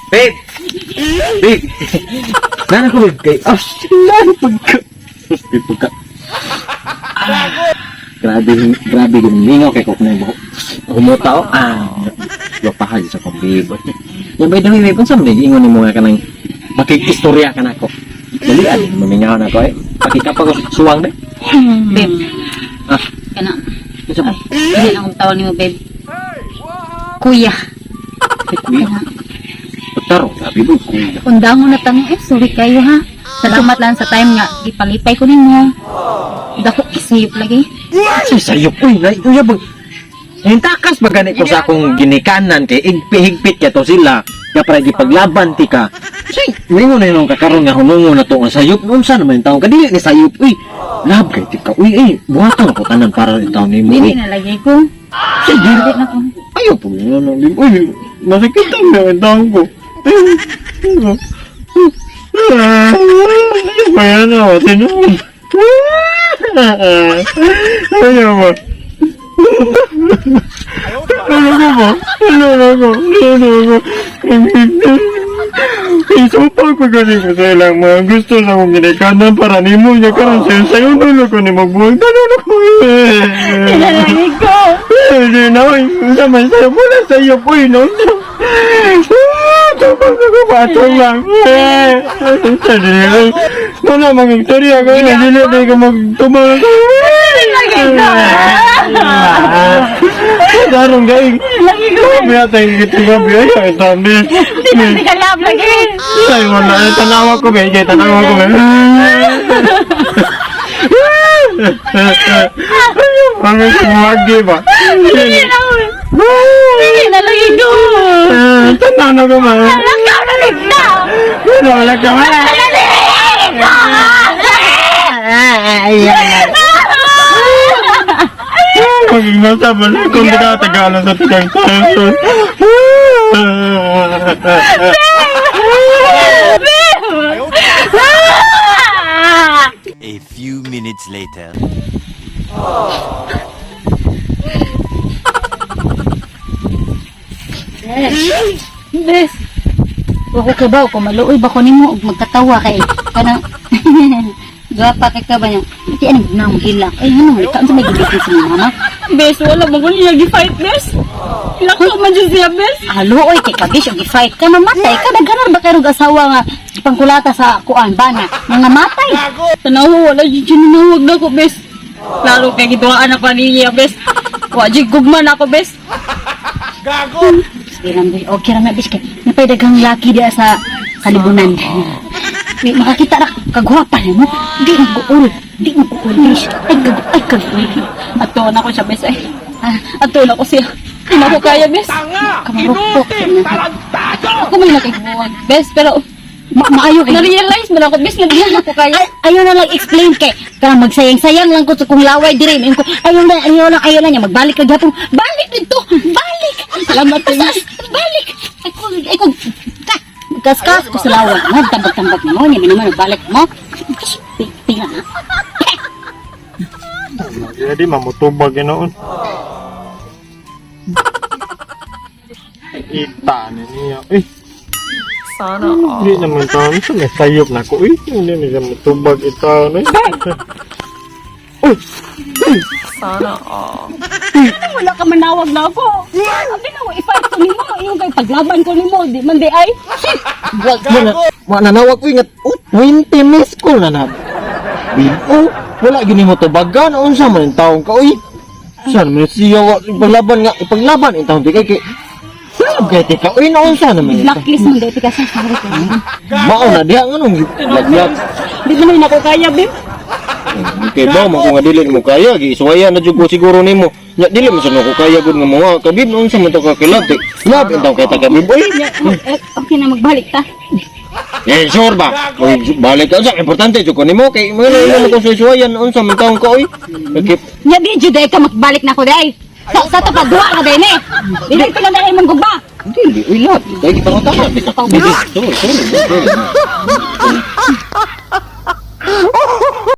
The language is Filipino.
Babe! Babe! Nana ko, babe, kay... Ah, sila, pagka... Babe, pagka... Grabe, gumingaw kay Kok na yung buhok. Humuta o, lupahan sa kong babe. Yung by the way, babe, kung saan, ingon mo nga ka ng makikistorya ka na ako. Dalian, mamingaw na ako eh. Pakikapag suwang na. Babe. Ah, Kana. isa ba? Hindi na akong tawag ni mo, babe. Kuya. Kuya. Pagtaro, sabi mo, kuya. Undang mo na tanong sorry kayo ha. Salamat lang sa time nga. Ipalipay ko ninyo. Dako kisayop lagi. Sayop, uy, kuya bang... Yung takas ba ganit ko sa akong ginikanan kay higpit ka to sila. Kaya para ipaglaban ti ka. Kasi, ngayon na yung kakaroon nga hunungo na to ang sayop. Noon saan naman yung taong kadili ni sayop, uy. Lab kay ti ka, uy, buhatan ako tanan para yung taong ni mo, Dili uy. na lagi ko. Sige, Dili na ko. ayaw po yun, uy, nakikita mo yung taong ko. Bayan ako, tinawag. Ayaw mo. Isupag ko galing ko sa ilang mga gusto sa kong ginikanan para ni mo niya karon sayo nulo ko ni magbuhay tanulo ko Pinalagay ko. hindi na oy samay sayo mula sayo po no tapos ako patong lang wala mga istorya ko hindi ko magtumang darong gaing Lagi ko. biya tayo gitu ba biya ya tambi Hindi ka lab lagi. ay wala tanawa ko ba kay tanawa ko ba ang sumagi ba Dili na ko. Dili na lagi ko. tanawa ko ba Lakaw na ligta. wala ka wala maging nasa balik kung di ka tagalan sa tigang tayo. A few minutes later. Bes. Ako ka ba ko maluoy ba ko nimo ug magkatawa kay kanang Gapa kay ka ba niya? Iti ano nang hilak. Ay ano mo ka may gibit si mama. Bes, wala mo kung niya gi-fight, bes. Lako man dyan siya, bes. Halo oy kay kabis og gi-fight ka mamatay ka daghanan ba kay rug asawa nga ipangkulata sa kuan bana nga matay. Tanawa, wala dyan sinunawag na ko, bes. Lalo kay giduaan ako niya, bes. Wajig gugman ako, bes. Okay ra na bis kay napay daghang laki dia sa kalibunan. May makakita na kagwapa mo. Di mag-uul. Di mag-uul, bis. Ay, kagwapa. Ato na ko siya, bes. Ay, ato na ko siya. Hindi na ko kaya, bes. Kamarupok. Ako may nakikbuwan, bes. Pero, Maayo kay. na-realize mo na ako, bes. Hindi na ko kaya. Ayaw na lang explain kay. Kaya magsayang-sayang lang ko sa kung laway dire. Ayaw lang niya. Magbalik ka gapong. Balik dito. Balik. Salamat, bes. Balik. Ay ko. Kaskas ko sa laway mo. Tambak-tambak mo. Niya naman balik mo. Tingnan na. Jadi mamutubag ganoon. Ita niya. Sana, Hindi naman taon sa may sayop na ko. Hindi niya matubag ita na. sana, wala ka manawag na ako. Sabi na ko, i-fight ko nimo. Yung kay paglaban ko nimo, di man di ay. Mananawag ko ingat. 20 miss ko na na. Wala gini mo tubagan. Unsa man yung taong ka. Saan man siya ipaglaban. Yung taong di kay kay tika. Naunsa naman. Blacklist mo dito kasi sorry ko. Mao na diha nganong laglag. Di man ako kaya, bim. Kay ba mo kung dili mo kaya giisuwayan na jud ko siguro nimo. Nya dili mo sa ko kaya gud nga mga kabib unsa man to ka kilab. Lab entaw kay taga bib. Okay na magbalik ta. Sure ba? Balik ka sa importante jud ko nimo kay mga ko suwayan unsa man taong ka Kay Nya di jud ka magbalik na ko dai. Sa to pagduwa ka din eh. Dili ko na dai mong gugba. dili lab. Kay kita ko tama kita. Sorry.